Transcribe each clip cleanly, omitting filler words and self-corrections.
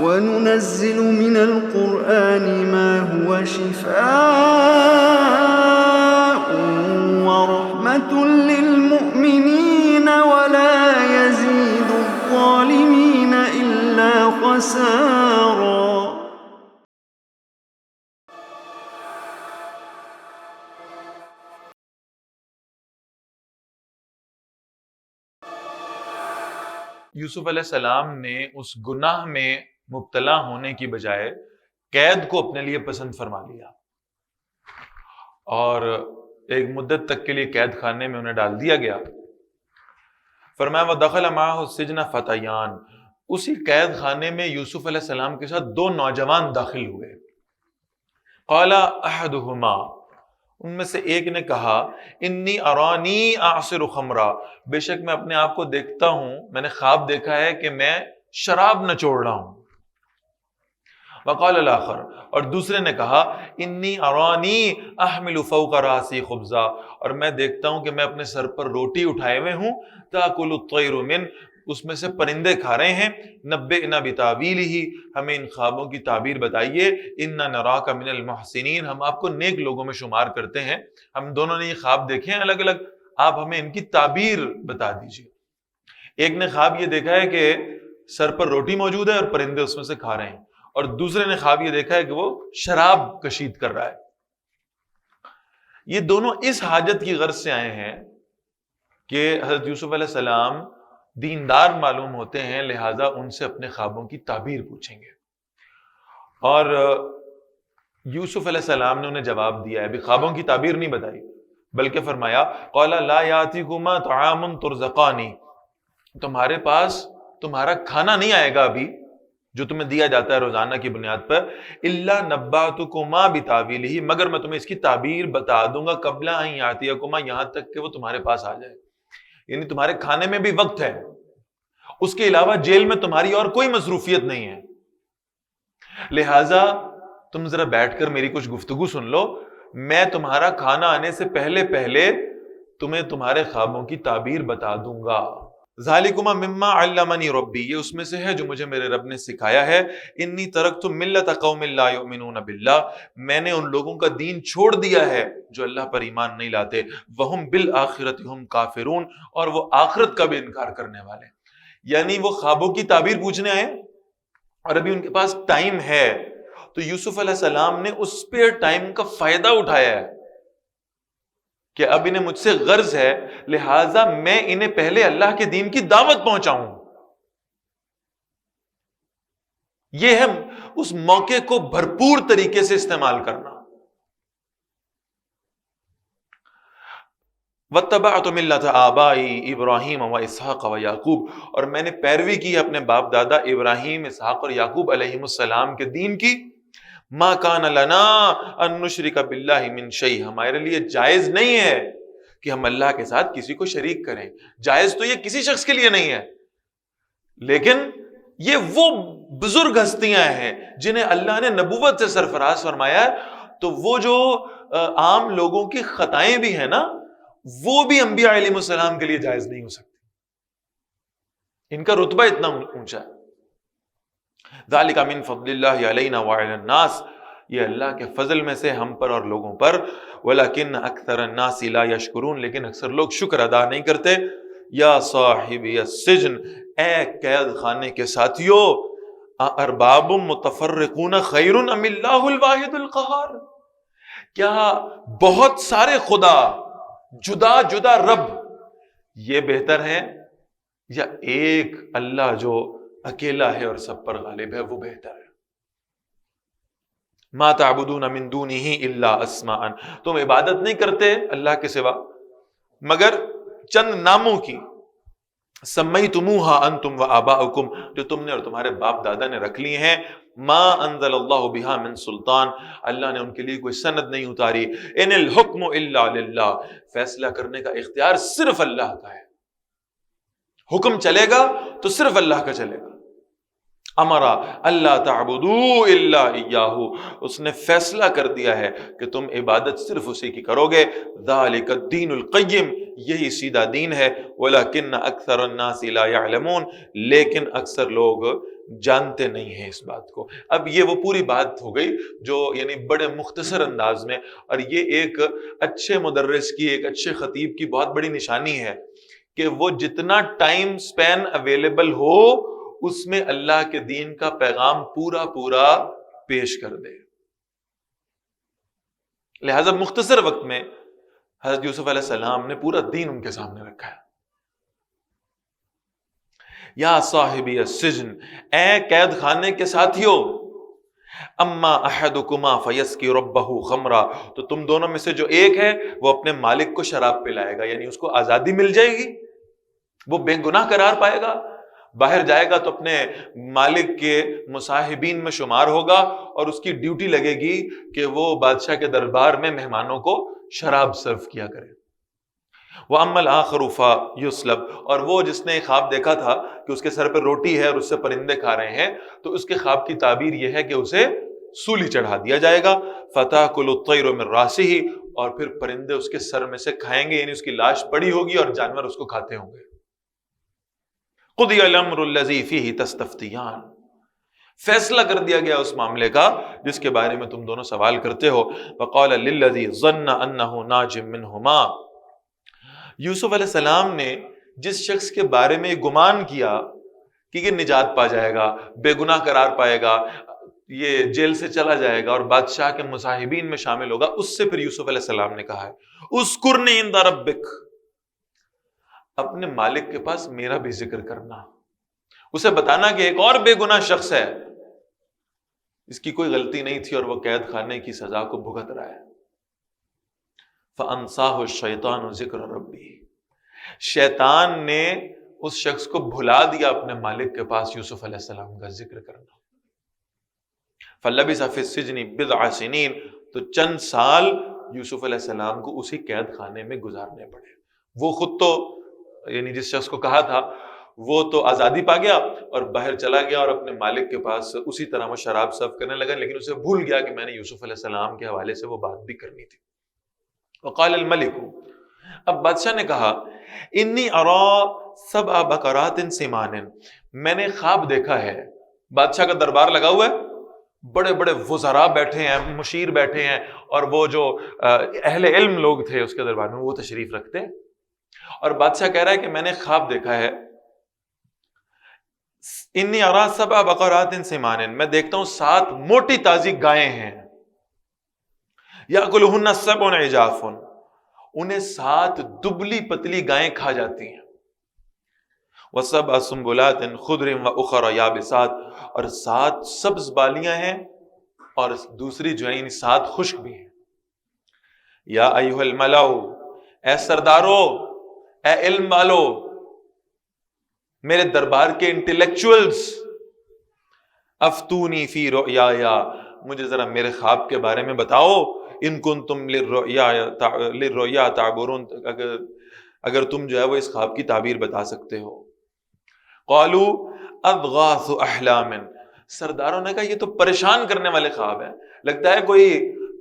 وَنُنَزِّلُ مِنَ الْقُرْآنِ مَا هُوَ شِفَاءٌ وَرَحْمَةٌ لِّلْمُؤْمِنِينَ وَلَا يَزِيدُ الظَّالِمِينَ إِلَّا خَسَارًا۔ یوسف علیہ السلام نے اس گناہ میں مبتلا ہونے کی بجائے قید کو اپنے لیے پسند فرما لیا اور ایک مدت تک کے لیے قید خانے میں انہیں ڈال دیا گیا۔ فرمایا وَدَخَلَ مَعَهُ السِّجْنَ فَتَيَانِ، اسی قید خانے میں یوسف علیہ السلام کے ساتھ دو نوجوان داخل ہوئے۔ قَالَ أَحَدُهُمَا، ان میں سے ایک نے کہا انی ارانی اعصر خمرا، بے شک میں اپنے آپ کو دیکھتا ہوں، میں نے خواب دیکھا ہے کہ میں شراب نچوڑ رہا ہوں۔ وقال الاخر، اور دوسرے نے کہا انی ارانی احمل فوق راسی خبزا، اور میں دیکھتا ہوں کہ میں اپنے سر پر روٹی اٹھائے ہوئے ہوں، تاکل الطیر من، اس میں سے پرندے کھا رہے ہیں، نبئنا بتاویلہ، ہمیں ان خوابوں کی تعبیر بتائیے، انا نراک من المحسنین، ہم آپ کو نیک لوگوں میں شمار کرتے ہیں، ہم دونوں نے یہ خواب دیکھے ہیں الگ الگ، آپ ہمیں ان کی تعبیر بتا دیجیے۔ ایک نے خواب یہ دیکھا ہے کہ سر پر روٹی موجود ہے اور پرندے اس میں سے کھا رہے ہیں، اور دوسرے نے خواب یہ دیکھا ہے کہ وہ شراب کشید کر رہا ہے۔ یہ دونوں اس حاجت کی غرض سے آئے ہیں کہ حضرت یوسف علیہ السلام دیندار معلوم ہوتے ہیں، لہٰذا ان سے اپنے خوابوں کی تعبیر پوچھیں گے۔ اور یوسف علیہ السلام نے انہیں جواب دیا ہے، ابھی خوابوں کی تعبیر نہیں بتائی، بلکہ فرمایا قال لا یاتیکما طعام ترزقانی، تمہارے پاس تمہارا کھانا نہیں آئے گا ابھی جو تمہیں دیا جاتا ہے روزانہ کی بنیاد پر، الا نباتکما بتاویلہ، مگر میں تمہیں اس کی تعبیر بتا دوں گا قبل ان یاتیکما، یہاں تک کہ وہ تمہارے پاس آ جائے، یعنی تمہارے کھانے میں بھی وقت ہے، اس کے علاوہ جیل میں تمہاری اور کوئی مصروفیت نہیں ہے، لہٰذا تم ذرا بیٹھ کر میری کچھ گفتگو سن لو، میں تمہارا کھانا آنے سے پہلے پہلے تمہیں تمہارے خوابوں کی تعبیر بتا دوں گا۔ ذالکما مما علمنی ربی، یہ اس میں سے ہے جو مجھے میرے رب نے سکھایا ہے، انی ترکت ملت قوم لا یؤمنون باللہ، میں نے ان لوگوں کا دین چھوڑ دیا ہے جو اللہ پر ایمان نہیں لاتے، وہم بالآخرۃ ہم کافرون، اور وہ آخرت کا بھی انکار کرنے والے، یعنی وہ خوابوں کی تعبیر پوچھنے آئے اور ابھی ان کے پاس ٹائم ہے، تو یوسف علیہ السلام نے اس اسپیئر ٹائم کا فائدہ اٹھایا ہے کہ اب انہیں مجھ سے غرض ہے، لہٰذا میں انہیں پہلے اللہ کے دین کی دعوت پہنچاؤں۔ یہ ہے اس موقع کو بھرپور طریقے سے استعمال کرنا۔ وَاتَّبَعْتُ مِلَّةَ آبَائِي إِبْرَاهِيمَ وَإِسْحَاقَ وَيَعْقُوبَ، اور میں نے پیروی کی اپنے باپ دادا ابراہیم، اسحاق اور یعقوب علیہ السلام کے دین کی۔ مَا كَانَ لَنَا أَن نُشْرِكَ بِاللَّهِ مِن شَيْءٍ، ہمارے لیے جائز نہیں ہے کہ ہم اللہ کے ساتھ کسی کو شریک کریں، جائز تو یہ کسی شخص کے لیے نہیں ہے، لیکن یہ وہ بزرگ ہستیاں ہیں جنہیں اللہ نے نبوت سے سرفراز فرمایا ہے، تو وہ جو عام لوگوں کی خطائیں بھی ہیں نا، وہ بھی انبیاء علیہ السلام کے لیے جائز نہیں ہو سکتی، ان کا رتبہ اتنا اونچا ہے۔ ذالک من فضل اللہ علینا وعلی الناس، یہ اللہ کے فضل میں سے ہم پر اور لوگوں پر، ولکن اکثر الناس لا یشکرون، لیکن اکثر لوگ شکر ادا نہیں کرتے۔ یا صاحبی السجن، اے قید خانے کے ساتھیو، ارباب متفرقون خیر ام اللہ الواحد القہار، کیا بہت سارے خدا، جدا جدا رب، یہ بہتر ہے یا ایک اللہ جو اکیلا ہے اور سب پر غالب ہے وہ بہتر ہے؟ ما تعبدون من دونہ الا اسماء، تم عبادت نہیں کرتے اللہ کے سوا مگر چند ناموں کی، سمیتموہا انتم و آباؤکم، جو تم نے اور تمہارے باپ دادا نے رکھ لی ہیں، ما انزل اللہ بہا من سلطان، اللہ نے ان کے لیے کوئی سند نہیں اتاری، ان الحکم الا للہ، فیصلہ کرنے کا اختیار صرف اللہ کا ہے، حکم چلے گا تو صرف اللہ کا چلے گا۔ امرا اللہ تعبدوا الا ایاہ، اس نے فیصلہ کر دیا ہے کہ تم عبادت صرف اسی کی کرو گے، ذالک الدین القیم، یہی سیدھا دین ہے، ولکن اکثر الناس لا یعلمون، لیکن اکثر لوگ جانتے نہیں ہیں اس بات کو۔ اب یہ وہ پوری بات ہو گئی جو یعنی بڑے مختصر انداز میں، اور یہ ایک اچھے مدرس کی، ایک اچھے خطیب کی بہت بڑی نشانی ہے کہ وہ جتنا ٹائم سپین اویلیبل ہو اس میں اللہ کے دین کا پیغام پورا پورا پیش کر دے۔ لہذا مختصر وقت میں حضرت یوسف علیہ السلام نے پورا دین ان کے سامنے رکھا ہے۔ یا صاحبی السجن، اے قید خانے کے ساتھیو، اما احدکما فیسقی ربہ خمرا، تو تم دونوں میں سے جو ایک ہے وہ اپنے مالک کو شراب پلائے گا، یعنی اس کو آزادی مل جائے گی، وہ بے گناہ قرار پائے گا، باہر جائے گا تو اپنے مالک کے مصاحبین میں شمار ہوگا، اور اس کی ڈیوٹی لگے گی کہ وہ بادشاہ کے دربار میں مہمانوں کو شراب سرو کیا کرے۔ وَأَمَّا الْآخَرُ فَيُسْلَبُ، اور وہ جس نے خواب دیکھا تھا کہ اس کے سر پہ روٹی ہے اور اس سے پرندے کھا رہے ہیں، تو اس کے خواب کی تعبیر یہ ہے کہ اسے سولی چڑھا دیا جائے گا، فَتَأْكُلُ الطَّيْرُ مِن رَأْسِهِ، اور پھر پرندے اس کے سر میں سے کھائیں گے، یعنی اس کی لاش پڑی ہوگی اور جانور اس کو کھاتے ہوں گے۔ قُضِيَ الْأَمْرُ الَّذِي فِيهِ تَسْتَفْتِيَانِ، فیصلہ کر دیا گیا اس معاملے کا جس کے بارے میں تم دونوں سوال کرتے ہو۔ وَقَالَ لِلَّذِي ظَنَّ أَنَّهُ نَاجٍ مِّنْهُمَا، یوسف علیہ السلام نے جس شخص کے بارے میں گمان کیا کہ یہ نجات پا جائے گا، بے گناہ قرار پائے گا، یہ جیل سے چلا جائے گا اور بادشاہ کے مصاحبین میں شامل ہوگا، اس سے پھر یوسف علیہ السلام نے کہا ہے اذکرنی عند ربک، اپنے مالک کے پاس میرا بھی ذکر کرنا، اسے بتانا کہ ایک اور بے گناہ شخص ہے، اس کی کوئی غلطی نہیں تھی اور وہ قید خانے کی سزا کو بھگت رہا ہے۔ فَأَنْسَاهُ الشَّيْطَانُ ذِكْرَ رَبِّهِ، شیطان نے اس شخص کو بھلا دیا اپنے مالک کے پاس یوسف علیہ السلام کا ذکر کرنا۔ فَلَبِثَ فِي السِّجْنِ بِضْعَ سِنِينَ، تو چند سال یوسف علیہ السلام کو اسی قید خانے میں گزارنے پڑے۔ وہ خود تو یعنی جس شخص کو کہا تھا وہ تو آزادی پا گیا اور باہر چلا گیا اور اپنے مالک کے پاس اسی طرح وہ شراب سرو کرنے لگا، لیکن اسے بھول گیا کہ میں نے یوسف علیہ السلام کے حوالے سے وہ بات بھی کرنی تھی۔ وقال الملک، اب بادشاہ نے کہا انی ارا سبع بقرات سمان، میں نے خواب دیکھا ہے۔ بادشاہ کا دربار لگا ہوا ہے، بڑے بڑے وزراء بیٹھے ہیں، مشیر بیٹھے ہیں، اور وہ جو اہل علم لوگ تھے اس کے دربار میں وہ تشریف رکھتے ہیں، اور بادشاہ کہہ رہا ہے کہ میں نے خواب دیکھا ہے انی ارا سبع بقرات سمان، میں دیکھتا ہوں 7 موٹی تازی گائیں ہیں، یاکلہن سبع عجاف، انہیں 7 دبلی پتلی گائیں کھا جاتی ہیں، وسبع سنبلات خضر واخر یابسات، اور 7 سبز بالیاں ہیں اور دوسری جو ہیں 7 خشک بھی ہیں۔ یا ایھا الملأ، اے سردارو، اے علم والو، میرے دربار کے انٹلیکچوئلز، افتونی فی رؤیایا، مجھے ذرا میرے خواب کے بارے میں بتاؤ، ان کنتم للرؤیا تعبرون، اگر تم جو ہے وہ اس خواب کی تعبیر بتا سکتے ہو۔ قالوا اضغاث احلام، سرداروں نے کہا یہ تو پریشان کرنے والے خواب ہیں، لگتا ہے کوئی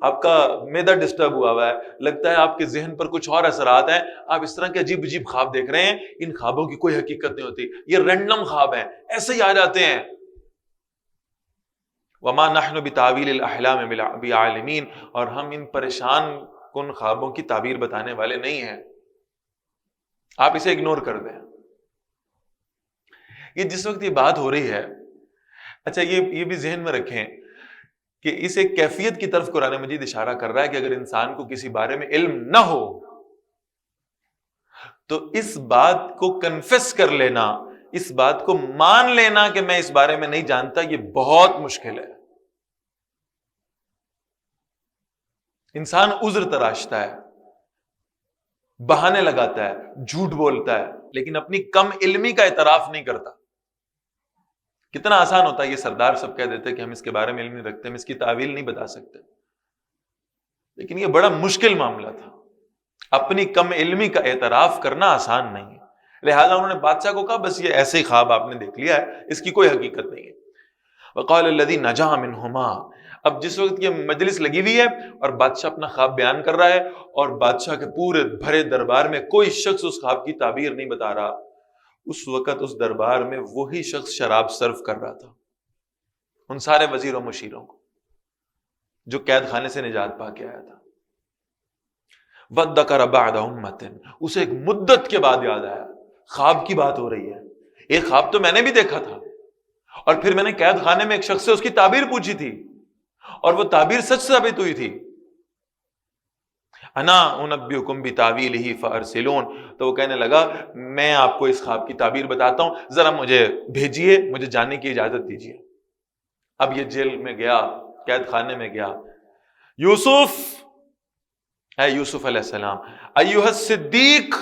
آپ کا معدہ ڈسٹرب ہوا ہے، لگتا ہے آپ کے ذہن پر کچھ اور اثرات ہیں، آپ اس طرح کے عجیب عجیب خواب دیکھ رہے ہیں، ان خوابوں کی کوئی حقیقت نہیں ہوتی، یہ رینڈم خواب ہیں، ایسے ہی آ جاتے ہیں۔ وما نحن بتاویل الاحلام بعالمین، اور ہم ان پریشان کن خوابوں کی تعبیر بتانے والے نہیں ہیں، آپ اسے اگنور کر دیں۔ یہ جس وقت یہ بات ہو رہی ہے، اچھا یہ بھی ذہن میں رکھیں کہ اس ایک کیفیت کی طرف قرآن مجید اشارہ کر رہا ہے کہ اگر انسان کو کسی بارے میں علم نہ ہو تو اس بات کو کنفیس کر لینا، اس بات کو مان لینا کہ میں اس بارے میں نہیں جانتا، یہ بہت مشکل ہے۔ انسان عذر تراشتا ہے، بہانے لگاتا ہے، جھوٹ بولتا ہے، لیکن اپنی کم علمی کا اعتراف نہیں کرتا۔ کتنا آسان ہوتا ہے، یہ سردار سب کہہ دیتے کہ ہم اس کے بارے میں علم نہیں رکھتے، ہم اس کی تعویل نہیں بتا سکتے، لیکن یہ بڑا مشکل معاملہ تھا۔ اپنی کم علمی کا اعتراف کرنا آسان نہیں ہے، لہذا انہوں نے بادشاہ کو کہا بس یہ ایسے ہی خواب آپ نے دیکھ لیا ہے، اس کی کوئی حقیقت نہیں ہے۔ وقال الذی نجا منہما، اب جس وقت یہ مجلس لگی ہوئی ہے اور بادشاہ اپنا خواب بیان کر رہا ہے اور بادشاہ کے پورے بھرے دربار میں کوئی شخص اس خواب کی تعبیر نہیں بتا رہا، اس وقت اس دربار میں وہی شخص شراب سرو کر رہا تھا ان سارے وزیر و مشیروں کو جو قید خانے سے نجات پا کے آیا تھا. وَذَّكَرَ بَعْدَ أُمَّةٍ، اسے ایک مدت کے بعد یاد آیا. خواب کی بات ہو رہی ہے، ایک خواب تو میں نے بھی دیکھا تھا، اور پھر میں نے قید خانے میں ایک شخص سے اس کی تعبیر پوچھی تھی اور وہ تعبیر سچ ثابت ہوئی تھی. انا انبئکم بتاویلہ فارسلون، تو وہ کہنے لگا میں آپ کو اس خواب کی تعبیر بتاتا ہوں، ذرا مجھے بھیجیے، مجھے جانے کی اجازت دیجیے. اب یہ جیل میں گیا، قید خانے میں گیا. یوسف، اے یوسف علیہ السلام، ایھا الصدیق،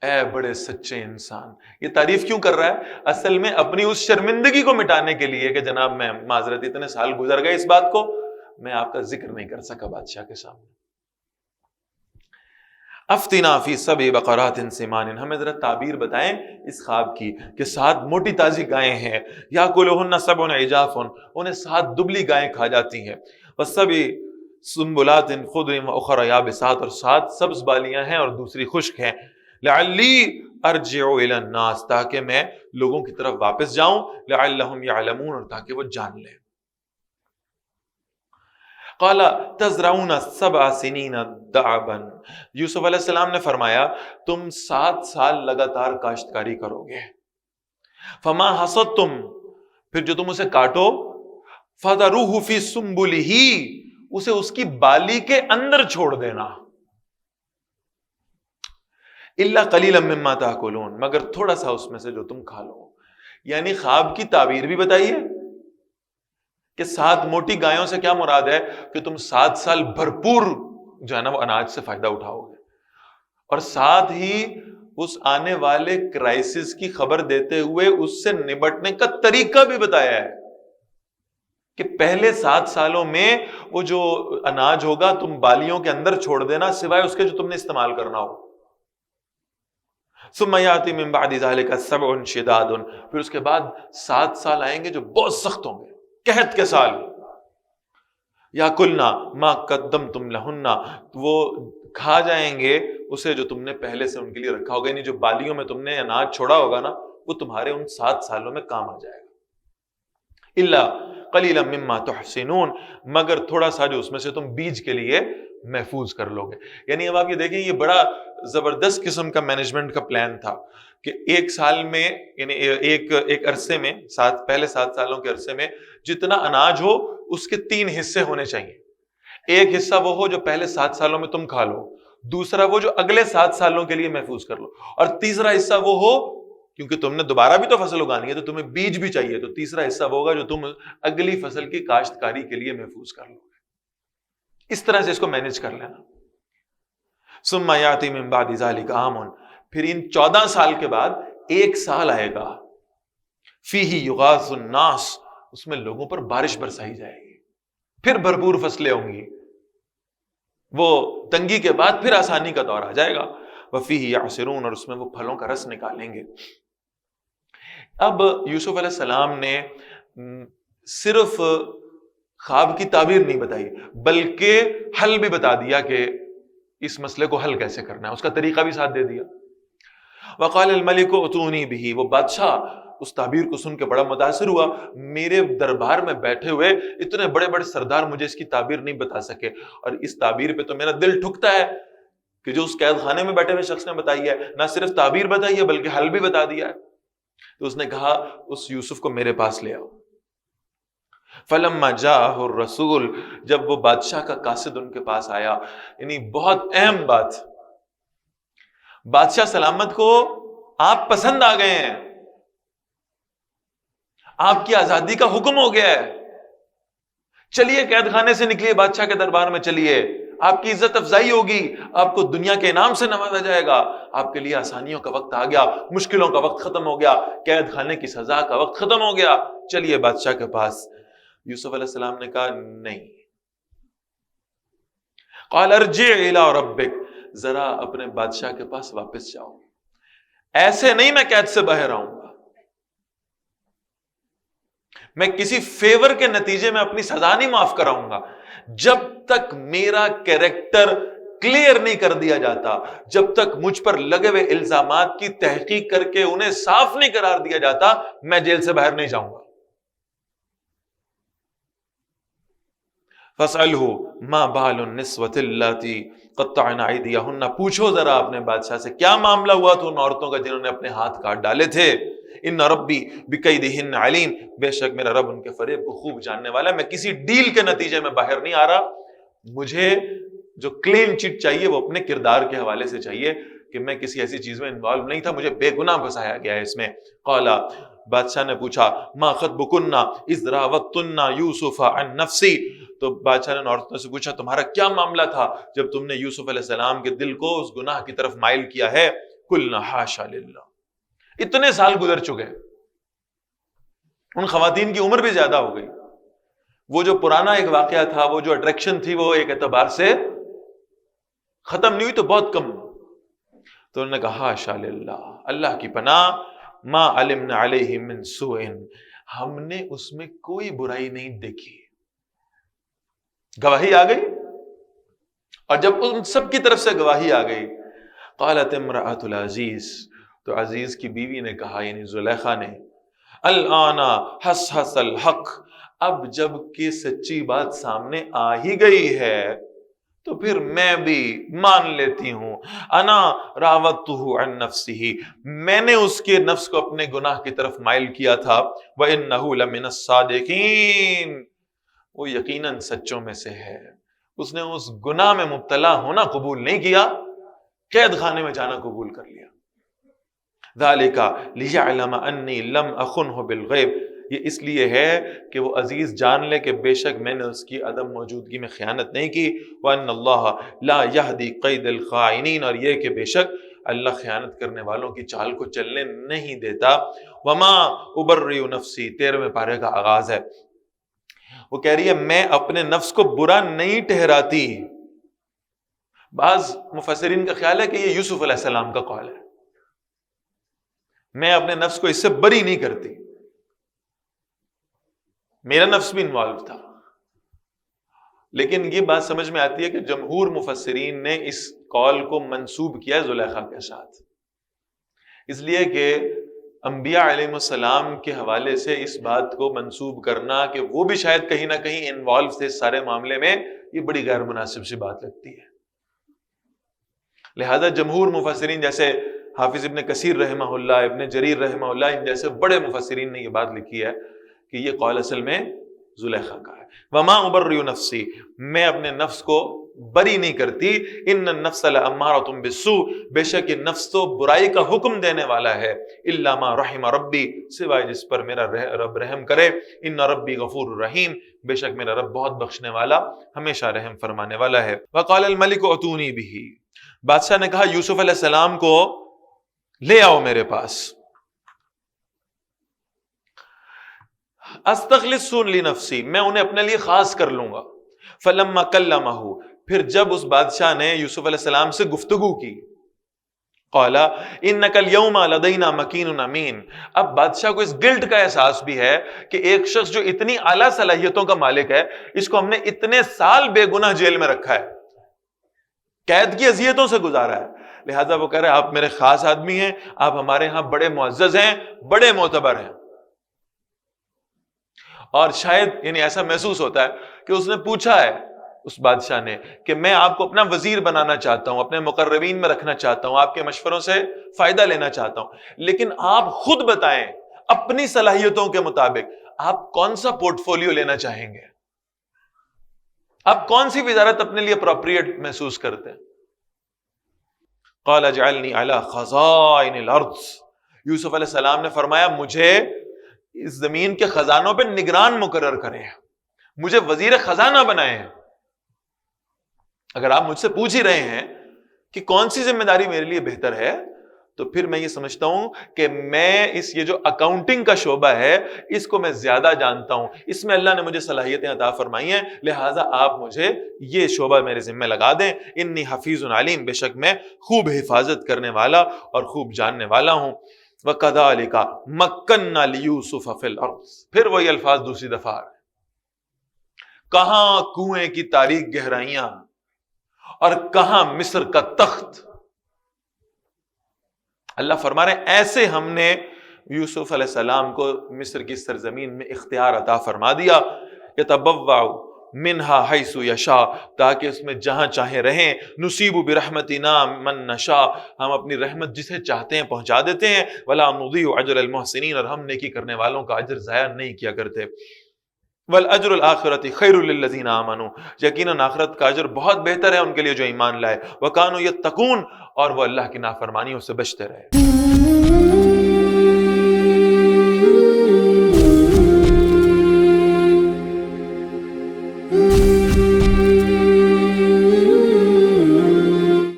اے بڑے سچے انسان. یہ تعریف کیوں کر رہا ہے؟ اصل میں اپنی اس شرمندگی کو مٹانے کے لیے کہ جناب میں معذرت، اتنے سال گزر گئے اس بات کو، میں آپ کا ذکر نہیں کر سکا بادشاہ کے سامنے. افتنا فی سبع بقرات سمان، ہمیں ذرا تعبیر بتائیں اس خواب کی کہ 7 موٹی تازی گائیں ہیں، یاکلہن سبع عجاف، انہیں 7 دبلی گائیں کھا جاتی ہیں، وسبع سنبلات خضر واخر یابسات، اور 7 سبز بالیاں ہیں اور دوسری خشک ہیں. لعلی ارجع الی الناس، تاکہ میں لوگوں کی طرف واپس جاؤں، لعلہم یعلمون، اور تاکہ وہ جان لیں. قال تزرعون 7 سنین دعبا، یوسف علیہ السلام نے فرمایا تم 7 سال لگاتار کاشتکاری کرو گے. فما حصدتم، پھر جو تم اسے کاٹو، فذروہ فی سنبلہ، اسے اس کی بالی کے اندر چھوڑ دینا. الا قلیلا مما تاکلون، مگر تھوڑا سا اس میں سے جو تم کھا لو. یعنی خواب کی تعبیر بھی بتائیے کہ 7 موٹی گایوں سے کیا مراد ہے کہ تم 7 سال بھرپور جو ہے نا وہ اناج سے فائدہ اٹھاؤ گے، اور ساتھ ہی اس آنے والے کرائسس کی خبر دیتے ہوئے اس سے نبٹنے کا طریقہ بھی بتایا ہے کہ پہلے 7 سالوں میں وہ جو اناج ہوگا تم بالیوں کے اندر چھوڑ دینا، سوائے اس کے جو تم نے استعمال کرنا ہو. ثم یاتی من بعد ذلک 7 شداد، پھر اس کے بعد 7 سال آئیں گے جو بہت سخت ہوں گے، قحط کے سال. یاکلنا ما قدمتم لہن، وہ کھا جائیں گے اسے جو تم نے پہلے سے ان کے لیے رکھا ہوگا، یعنی جو بالیوں میں تم نے اناج چھوڑا ہوگا نا وہ تمہارے ان 7 سالوں میں کام آ جائے گا. الا قلیلا مما تحسنون، مگر تھوڑا سا جو اس میں سے تم بیج کے لیے محفوظ کر لو گے. یعنی اب آپ یہ دیکھیں یہ بڑا زبردست قسم کا مینجمنٹ کا پلان تھا کہ 1 سال میں، یعنی ایک عرصے میں، پہلے 7 سالوں کے عرصے میں جتنا اناج ہو اس کے 3 حصے ہونے چاہیے. ایک حصہ وہ ہو جو پہلے 7 سالوں میں تم کھا لو، دوسرا وہ جو اگلے 7 سالوں کے لیے محفوظ کر لو، اور تیسرا حصہ وہ ہو، کیونکہ تم نے دوبارہ بھی تو فصل اگانی ہے تو تمہیں بیج بھی چاہیے، تو تیسرا حصہ وہ ہوگا جو تم اگلی فصل کی کاشتکاری کے لیے محفوظ کر لو گے. اس طرح سے اس کو مینج کر لینا. ثم یاتی من بعد ذلک عام، پھر ان 14 سال کے بعد 1 سال آئے گا، فیہ یغاث الناس، اس میں لوگوں پر بارش برسائی جائے گی، پھر بھرپور فصلیں ہوں گی، وہ تنگی کے بعد پھر آسانی کا دور آ جائے گا. وفیہ یعصرون، اور اس میں وہ پھلوں کا رس نکالیں گے. اب یوسف علیہ السلام نے صرف خواب کی تعبیر نہیں بتائی بلکہ حل بھی بتا دیا کہ اس مسئلے کو حل کیسے کرنا ہے، اس کا طریقہ بھی ساتھ دے دیا. وقال الملک اتونی بہ، وہ بادشاہ اس تعبیر کو سن کے بڑا متاثر ہوا، میرے دربار میں بیٹھے ہوئے اتنے بڑے بڑے سردار مجھے اس کی تعبیر نہیں بتا سکے، اور اس تعبیر پہ تو میرا دل ٹھکتا ہے کہ جو اس قید خانے میں بیٹھے ہوئے شخص نے بتائی ہے، نہ صرف تعبیر بتائی ہے بلکہ حل بھی بتا دیا ہے. تو اس نے کہا اس یوسف کو میرے پاس لے آؤ. فلما جاءہ الرسول، جب وہ بادشاہ کا قاصد ان کے پاس آیا، یعنی بہت اہم بات، بادشاہ سلامت کو آپ پسند آ گئے ہیں، آپ کی آزادی کا حکم ہو گیا ہے، چلیے قید خانے سے نکلیے، بادشاہ کے دربار میں چلیے، آپ کی عزت افزائی ہوگی، آپ کو دنیا کے انعام سے نوازا جائے گا، آپ کے لیے آسانیوں کا وقت آ گیا، مشکلوں کا وقت ختم ہو گیا، قید خانے کی سزا کا وقت ختم ہو گیا، چلیے بادشاہ کے پاس. یوسف علیہ السلام نے کہا نہیں. قال ارجع الی ربک، ذرا اپنے بادشاہ کے پاس واپس جاؤ، ایسے نہیں میں قید سے باہر آؤں گا، میں کسی فیور کے نتیجے میں اپنی سزا نہیں معاف کراؤں گا، جب تک میرا کیریکٹر کلیئر نہیں کر دیا جاتا، جب تک مجھ پر لگے ہوئے الزامات کی تحقیق کر کے انہیں صاف نہیں قرار دیا جاتا، میں جیل سے باہر نہیں جاؤں گا۔ فَاسْأَلْهُ مَا بَالُ النِّسْوَةِ اللَّاتِي قَطَّعْنَ أَيْدِيَهُنَّ، پوچھو ذرا اپنے بادشاہ سے کیا معاملہ ہوا تو ان عورتوں کا جنہوں نے اپنے ہاتھ کاٹ ڈالے تھے۔ ان ربی بکیدہن علیم، بے شک میرا رب ان کے فریب کو خوب جاننے والا ہے۔ میں کسی ڈیل کے نتیجے میں باہر نہیں آ رہا، مجھے جو کلین چٹ چاہیے وہ اپنے کردار کے حوالے سے چاہیے کہ میں کسی ایسی چیز میں انوالو نہیں تھا، مجھے بے گناہ بسایا گیا ہے اس میں۔ قالا، بادشاہ نے پوچھا، ما خطبکن اذ راوتن یوسف عن نفسی، تو بادشاہ نے عورتوں سے پوچھا تمہارا کیا معاملہ تھا جب تم نے یوسف علیہ السلام کے دل کو اس گناہ کی طرف مائل کیا ہے؟ قلنا حاشا للہ، اتنے سال گزر چکے، ان خواتین کی عمر بھی زیادہ ہو گئی، وہ جو پرانا ایک واقعہ تھا، وہ جو اٹریکشن تھی، وہ ایک اعتبار سے ختم نہیں ہوئی تو بہت کم۔ تو انہوں نے کہا حاشا للہ، اللہ کی پناہ، ما علمنا علیہ من سوء، ہم نے اس میں کوئی برائی نہیں دیکھی۔ گواہی آ گئی، اور جب ان سب کی طرف سے گواہی آ گئی، قالت امرأۃ العزیز، تو عزیز کی بیوی نے کہا، یعنی زلیخا نے، الآن حصحص الحق، اب جب کہ سچی بات سامنے آ ہی گئی ہے تو پھر میں بھی مان لیتی ہوں، انا راوتہ عن نفسہ، میں نے اس کے نفس کو اپنے گناہ کی طرف مائل کیا تھا، وانہ لمن الصادقین، وہ یقیناً سچوں میں سے ہے، اس نے اس گناہ میں مبتلا ہونا قبول نہیں کیا، قید خانے میں جانا قبول کر لیا۔ ذالک لیعلم انی لم اخنہ بالغیب، یہ اس لیے ہے کہ وہ عزیز جان لے کہ بے شک میں نے اس کی عدم موجودگی میں خیانت نہیں کی، وان اللہ لا یہدی قید الخائنین، اور یہ کہ بے شک اللہ خیانت کرنے والوں کی چال کو چلنے نہیں دیتا۔ وما ابرئ نفسی، 13ویں پارے کا آغاز ہے، وہ کہہ رہی ہے میں اپنے نفس کو برا نہیں ٹھہراتی۔ بعض مفسرین کا خیال ہے کہ یہ یوسف علیہ السلام کا قول ہے، میں اپنے نفس کو اس سے بری نہیں کرتی، میرا نفس بھی انوالو تھا۔ لیکن یہ بات سمجھ میں آتی ہے کہ جمہور مفسرین نے اس قول کو منسوب کیا زلیخا کے ساتھ، اس لیے کہ انبیاء علیہ السلام کے حوالے سے اس بات کو منسوب کرنا کہ وہ بھی شاید کہیں نہ کہیں انوالو تھے اس سارے معاملے میں، یہ بڑی غیر مناسب سی بات لگتی ہے۔ لہذا جمہور مفسرین جیسے حافظ ابن کثیر رحمہ اللہ، ابن جریر رحمہ اللہ، ان جیسے بڑے مفسرین نے یہ بات لکھی ہے کہ یہ قول اصل میں زلیخا کا ہے۔ وما ابرئ نفسی، میں اپنے نفس کو بری نہیں کرتی، ان النفس لامارۃ بالسوء، بے شک یہ نفس تو برائی کا حکم دینے والا ہے، الا ما رحم ربی، سوائے جس پر میرا رب رحم کرے، ان ربی غفور رحیم، بے شک میرا رب بہت بخشنے والا، ہمیشہ رحم فرمانے والا ہے۔ وقال الملک اتونی بہ، بادشاہ نے کہا یوسف علیہ السلام کو لے آؤ میرے پاس، استخلص لنفسی، میں انہیں اپنے لیے خاص کر لوں گا۔ فلما کلمہ، پھر جب اس بادشاہ نے یوسف علیہ السلام سے گفتگو کی، قال انک اليوم لدینا مکین امین، اب بادشاہ کو اس گلٹ کا احساس بھی ہے کہ ایک شخص جو اتنی اعلیٰ صلاحیتوں کا مالک ہے، اس کو ہم نے اتنے سال بے گناہ جیل میں رکھا ہے، قید کی اذیتوں سے گزارا ہے، لہذا وہ کہہ رہے ہیں آپ میرے خاص آدمی ہیں، آپ ہمارے ہاں بڑے معزز ہیں، بڑے معتبر ہیں۔ اور شاید یعنی ایسا محسوس ہوتا ہے کہ اس نے پوچھا ہے اس بادشاہ نے کہ میں آپ کو اپنا وزیر بنانا چاہتا ہوں، اپنے مقربین میں رکھنا چاہتا ہوں، آپ کے مشوروں سے فائدہ لینا چاہتا ہوں، لیکن آپ خود بتائیں اپنی صلاحیتوں کے مطابق آپ کون سا پورٹ فولیو لینا چاہیں گے، آپ کون سی وزارت اپنے لیے اپروپریٹ محسوس کرتے ہیں؟ قال اجعلنی علی خزائن الارض، یوسف علیہ السلام نے فرمایا مجھے اس زمین کے خزانوں پہ نگران مقرر کریں، مجھے وزیر خزانہ بنائے ہیں۔ اگر آپ مجھ سے پوچھ ہی رہے ہیں کہ کون سی ذمہ داری میرے لیے بہتر ہے، تو پھر میں یہ سمجھتا ہوں کہ میں یہ جو اکاؤنٹنگ کا شعبہ ہے اس کو میں زیادہ جانتا ہوں، اس میں اللہ نے مجھے صلاحیتیں عطا فرمائی ہیں، لہٰذا آپ مجھے یہ شعبہ میرے ذمہ لگا دیں، انی حفیظ علیم، بے شک میں خوب حفاظت کرنے والا اور خوب جاننے والا ہوں۔ وَكَذَلِكَ مَكَّنَّا لِيُوسُفَ فِي الْأَرْضِ، پھر وہی الفاظ دوسری دفعہ، کہاں کنویں کی تاریک گہرائیاں اور کہاں مصر کا تخت. اللہ فرما رہے ہیں ایسے ہم نے یوسف علیہ السلام کو مصر کی سرزمین میں اختیار عطا فرما دیا. یتبوأ منہا حیث یشاء، تاکہ اس میں جہاں چاہیں رہیں. نصیب برحمتنا من نشاء، ہم اپنی رحمت جسے چاہتے ہیں پہنچا دیتے ہیں. ولا نضیع اجر المحسنین، اور ہم نیکی کرنے والوں کا اجر ضائع نہیں کیا کرتے. والاجر الآخرۃ خیر للذین آمنوا، یقیناً آخرت کا اجر بہت بہتر ہے ان کے لیے جو ایمان لائے. وکانوا یتقون، اور وہ اللہ کی نافرمانیوں سے بچتے رہے.